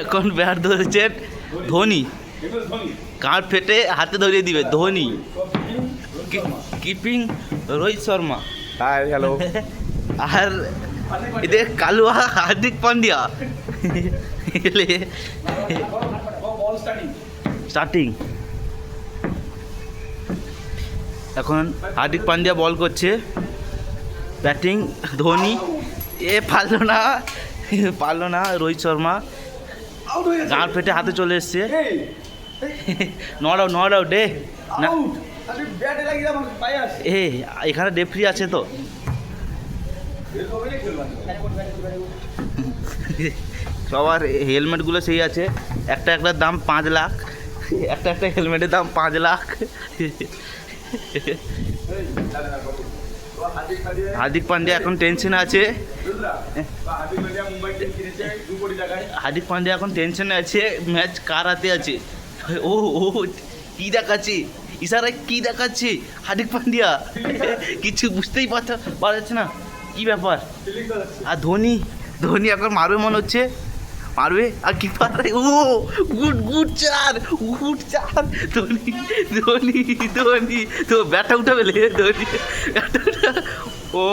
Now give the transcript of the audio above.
এখন ব্যাট ধরেছেন ধোনি, কার্ড ফেটে হাতে ধরিয়ে দিবে Dhoni. Keeping Rohit Sharma, hi hello. আর এদের কালুয়া হার্দিক পান্ডিয়া। স্টার্টিং এখন হার্দিক পান্ডিয়া বল করছে, ব্যাটিং ধোনি। পারলো না রোহিত শর্মা, গাঁট ফেটে হাতে চলে এসছে। নট আউট এ না, এখানে রেফারি আছে তো। সবার হেলমেটগুলো সেই আছে, একটার দাম 5 লাখ, একটা হেলমেটের দাম 5 লাখ। হার্দিক পান্ডিয়া এখন টেনশনে আছে, ম্যাচ কার হাতে আছে। ও কি দেখাচ্ছে, ইশারায় কি দেখাচ্ছে হার্দিক পান্ডিয়া, কিছু বুঝতেই পারছে না কি ব্যাপার। আর ধোনি এখন মারবে মনে হচ্ছে, মারবে। আর কি পারে, ও গুড চার ধোনি তো ব্যাটটা উঠাবে ধোনি, ও